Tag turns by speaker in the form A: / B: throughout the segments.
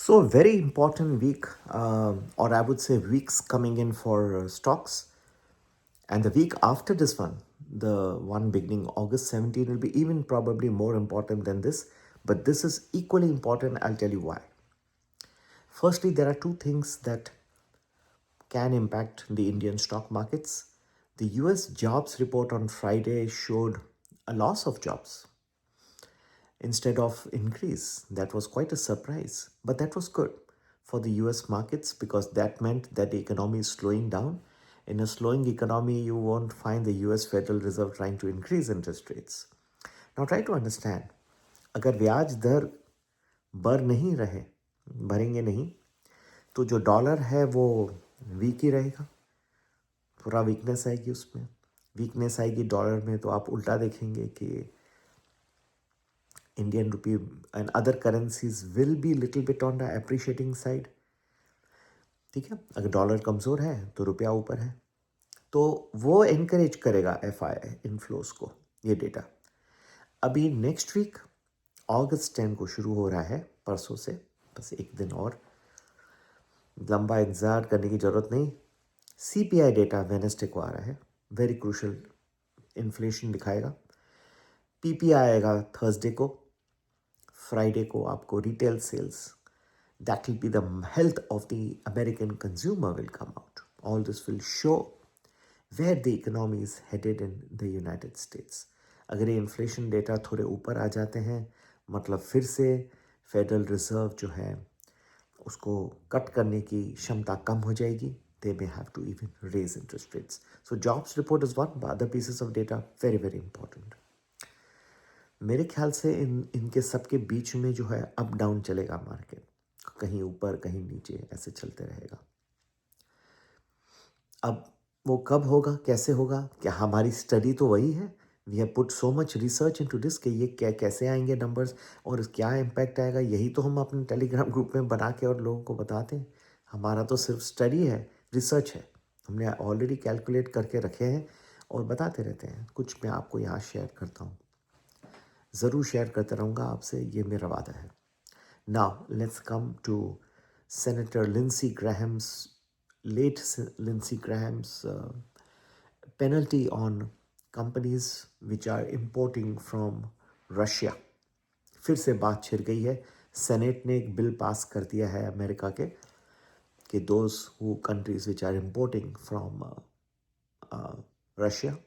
A: So, very important week, or I would say weeks coming in for stocks. And the week after this one, the one beginning August 17, will be even probably more important than this. But this is equally important. I'll tell you why. Firstly, there are two things that can impact the Indian stock markets. The US jobs report on Friday showed a loss of jobs instead of increase. That was quite a surprise, but that was good for the US markets because that meant that the economy is slowing down. In a slowing economy, you won't find the US Federal Reserve trying to increase interest rates. Now try to understand, अगर ब्याज दर बढ़ नहीं रहे, भरेंगे नहीं, तो जो dollar है वो वीक ही रहेगा, पूरा वीकनेस आएगी उसमें, वीकनेस आएगी डॉलर में, तो आप उल्टा देखेंगे कि Indian rupee and other currencies will be little bit on the appreciating side. ठीक है, अगर डॉलर कमज़ोर है तो रुपया ऊपर है, तो वो एनकरेज करेगा FI इनफ्लोस को, ये डेटा। अभी नेक्स्ट वीक August 10 को शुरू हो रहा है, परसों से, बस एक दिन और, लंबा इंतज़ार करने की ज़रूरत नहीं। CPI डेटा वेडनेसडे को आ रहा है, वेरी क्रूशल, इन्फ्लेशन दिखाएगा। PPI आएगा थर्सडे को, फ्राइडे को आपको retail sales, that will be the health of the American consumer will come out. All this will show where the economy is headed in the United States. अगर ये inflation data थोड़े ऊपर आ जाते हैं, मतलब फिर से फेडरल रिजर्व जो है उसको कट करने की क्षमता कम हो जाएगी. They may have to even raise interest rates. So jobs report is one, but other pieces of data very very important. मेरे ख्याल से इनके सबके बीच में जो है अप डाउन चलेगा मार्केट, कहीं ऊपर कहीं नीचे ऐसे चलते रहेगा. अब वो कब होगा, कैसे होगा, क्या हमारी स्टडी तो वही है, we have put so much research into this कि ये क्या कैसे आएंगे नंबर्स और क्या इम्पैक्ट आएगा, यही तो हम अपने टेलीग्राम ग्रुप में बना के और लोगों को बताते हैं. हमारा तो सिर्फ स्टडी है, रिसर्च है, हमने ऑलरेडी कैलकुलेट करके रखे हैं और बताते रहते हैं. कुछ मैं आपको यहाँ शेयर करता हूँ, ज़रूर शेयर करता रहूँगा आपसे, ये मेरा वादा है. Now, let's come to Senator Lindsey Graham's, late Lindsey Graham's penalty on companies which are importing from Russia. फिर से बात छिड़ गई है. सेनेट ने एक बिल पास कर दिया है अमेरिका के कि those who countries which are importing from Russia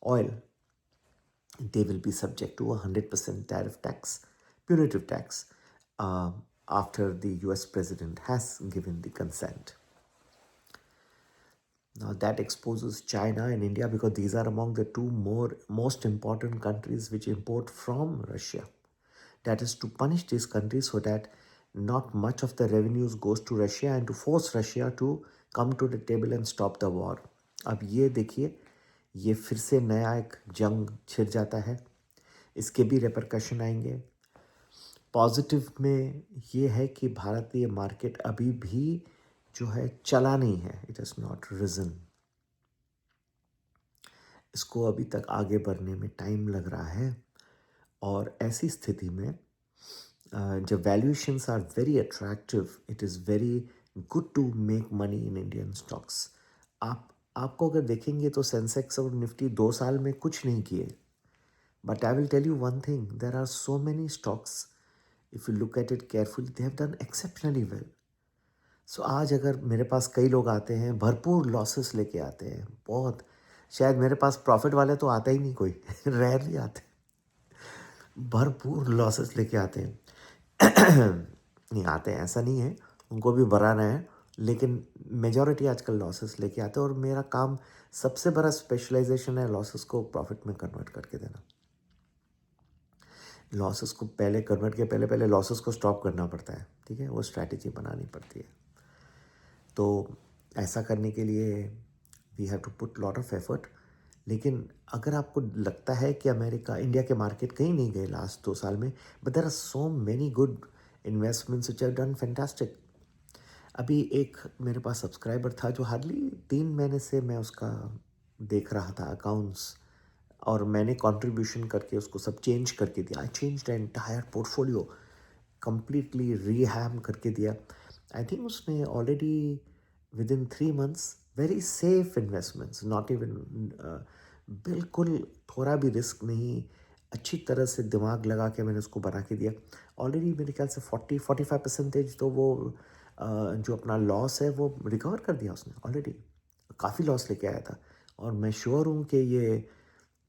A: oil, they will be subject to a 100% tariff tax, punitive tax, after the US president has given the consent. Now that exposes China and India because these are among the two most important countries which import from Russia. That is to punish these countries so that not much of the revenues goes to Russia and to force Russia to come to the table and stop the war. अब ये देखिए, ये फिर से नया एक जंग छिड़ जाता है, इसके भी रेपरकशन आएंगे. पॉजिटिव में ये है कि भारतीय मार्केट अभी भी जो है चला नहीं है, इट इज़ नॉट रिजन. इसको अभी तक आगे बढ़ने में टाइम लग रहा है और ऐसी स्थिति में जब valuations are very attractive, it is very good to make money in Indian stocks. आपको अगर देखेंगे तो सेंसेक्स और निफ्टी 2 साल में कुछ नहीं किए, but I will tell you one thing, there are so many stocks, if you look at it carefully, they have done exceptionally well. So आज अगर मेरे पास कई लोग आते हैं, भरपूर लॉसेस लेके आते हैं, बहुत, शायद मेरे पास प्रॉफिट वाले तो आता ही नहीं कोई रेयरली आते, भरपूर लॉसेस लेके आते हैं. नहीं आते हैं ऐसा नहीं है, उनको भी बढ़ाना है, लेकिन मेजॉरिटी आजकल लॉसेस लेके आते हैं और मेरा काम, सबसे बड़ा स्पेशलाइजेशन है लॉसेस को प्रॉफिट में कन्वर्ट करके देना. लॉसेस को पहले कन्वर्ट के पहले लॉसेस को स्टॉप करना पड़ता है, ठीक है, वो स्ट्रैटेजी बनानी पड़ती है. तो ऐसा करने के लिए we have to put lot of effort. लेकिन अगर आपको लगता है कि अमेरिका, इंडिया के मार्केट कहीं नहीं गए लास्ट 2 साल में, but there are so many good investments which have done fantastic. अभी एक मेरे पास सब्सक्राइबर था जो हार्डली 3 महीने से मैं उसका देख रहा था अकाउंट्स, और मैंने कंट्रीब्यूशन करके उसको सब चेंज करके दिया. I change the entire portfolio. Completely रीहैम करके दिया। आई थिंक उसने already within 3 months very safe investments, not even बिल्कुल थोड़ा भी रिस्क नहीं, अच्छी तरह से दिमाग लगा के मैंने उसको बना के दिया। ऑलरेडी मेरे ख्याल से 40-45% तो वो जो अपना लॉस है वो रिकवर कर दिया उसने ऑलरेडी। काफ़ी लॉस लेके आया था, और मैं श्योर हूँ कि ये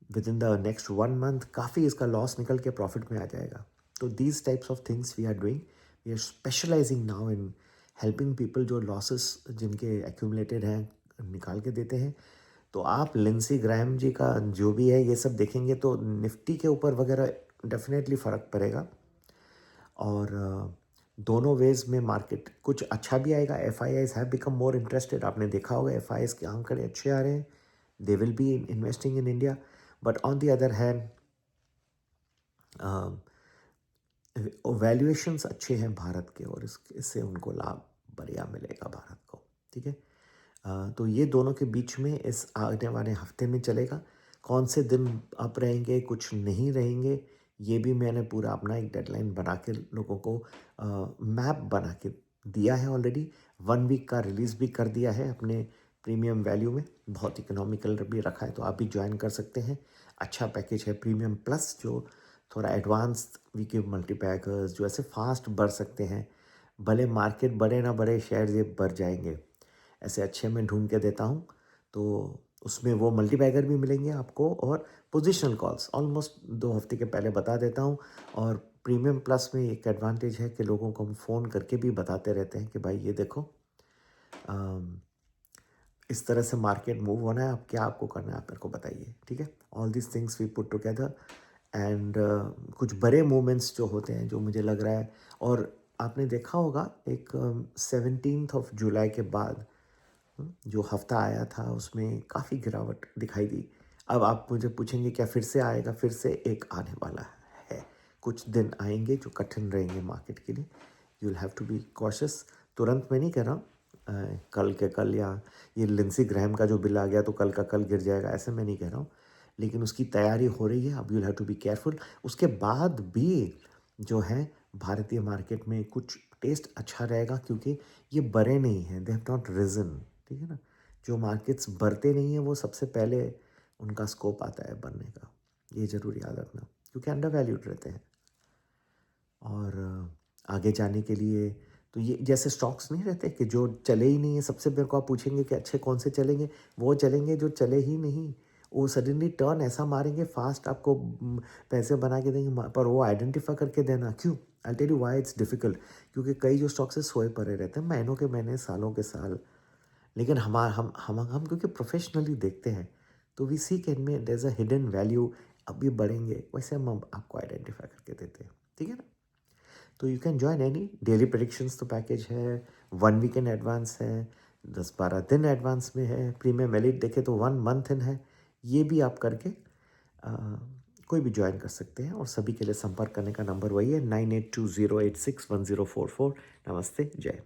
A: with in the next 1 month काफ़ी इसका लॉस निकल के प्रॉफिट में आ जाएगा। तो these types of things we are doing, we are specialising now in helping people जो लॉसेस जिनके एक्यूमुलेटेड हैं निकाल के देते हैं। तो आप लिंसी ग्रैम जी का जो भी है ये सब देखेंगे तो निफ्टी के ऊपर वगैरह डेफिनेटली फ़र्क पड़ेगा। और दोनों वेज में मार्केट कुछ अच्छा भी आएगा। F I eyes have become more interested, आपने देखा होगा एफ आई आईज के आंकड़े अच्छे आ रहे हैं, they will be investing in India. But on the other hand valuations अच्छे हैं भारत के, और इससे उनको लाभ बढ़िया मिलेगा भारत को। ठीक है, तो ये दोनों के बीच में इस आने वाले हफ्ते में चलेगा। कौन से दिन अप रहेंगे कुछ नहीं रहेंगे, ये भी मैंने पूरा अपना एक डेडलाइन बना के लोगों को मैप बना के दिया है ऑलरेडी। 1 वीक का रिलीज़ भी कर दिया है अपने प्रीमियम वैल्यू में, बहुत इकोनॉमिकल भी रखा है, तो आप भी ज्वाइन कर सकते हैं। अच्छा पैकेज है प्रीमियम प्लस, जो थोड़ा एडवांस वीके मल्टीपैकर्स जो ऐसे फास्ट बढ़ सकते हैं, भले मार्केट बढ़े ना बढ़े शेयर ये बढ़ जाएंगे, ऐसे अच्छे मैं ढूंढ के देता हूँ। तो उसमें वो मल्टीपैकर भी मिलेंगे आपको, और पोजीशनल कॉल्स ऑलमोस्ट 2 हफ्ते के पहले बता देता हूँ। और प्रीमियम प्लस में एक एडवांटेज है कि लोगों को हम फ़ोन करके भी बताते रहते हैं कि भाई ये देखो इस तरह से मार्केट मूव होना है, अब क्या आपको करना है आप मेरे को बताइए। ठीक है, all this things we put together. And कुछ बड़े मूवमेंट्स जो होते हैं जो मुझे लग रहा है, और आपने देखा होगा एक 17 जुलाई के बाद जो हफ्ता आया था उसमें काफ़ी गिरावट दिखाई दी। अब आप मुझे पूछेंगे क्या फिर से आएगा? फिर से एक आने वाला है, कुछ दिन आएंगे जो कठिन रहेंगे मार्केट के लिए। You will have to be cautious. तुरंत मैं नहीं कह रहा हूँ कल के कल, या ये लिंसी ग्रैम का जो बिल आ गया तो कल का कल गिर जाएगा, ऐसे मैं नहीं कह रहा हूँ, लेकिन उसकी तैयारी हो रही है। अब you will have to be careful. उसके बाद भी जो है भारतीय मार्केट में कुछ टेस्ट अच्छा रहेगा, क्योंकि ये बड़े नहीं हैं, दे हैव नॉट रिजन। ठीक है ना, जो मार्केट्स बढ़ते नहीं हैं वो सबसे पहले उनका स्कोप आता है बनने का, ये ज़रूर याद रखना, क्योंकि अंडर वैल्यूड रहते हैं। और आगे जाने के लिए तो ये जैसे स्टॉक्स नहीं रहते कि जो चले ही नहीं है, सबसे मेरे को आप पूछेंगे कि अच्छे कौन से चलेंगे, वो चलेंगे जो चले ही नहीं। वो सडनली टर्न ऐसा मारेंगे फास्ट, आपको पैसे बना के देंगे, पर वो आइडेंटिफाई करके देना क्यों। I tell you why it's difficult, क्योंकि कई जो स्टॉक्स है सोए पड़े रहते हैं महीनों के महीने, सालों के साल। लेकिन हम क्योंकि प्रोफेशनली देखते हैं, तो वी सी कैन में there is a hidden value, अभी बढ़ेंगे, वैसे हम आपको आइडेंटिफाई करके देते हैं। ठीक है ना, तो you can join any daily predictions तो पैकेज है, 1 वीक इन एडवांस है, 10-12 दिन एडवांस में है, प्रीमियम एलिट देखे तो 1 मंथ इन है। ये भी आप करके कोई भी ज्वाइन कर सकते हैं, और सभी के लिए संपर्क करने का नंबर वही है 9820861044। नमस्ते, जय हिंद।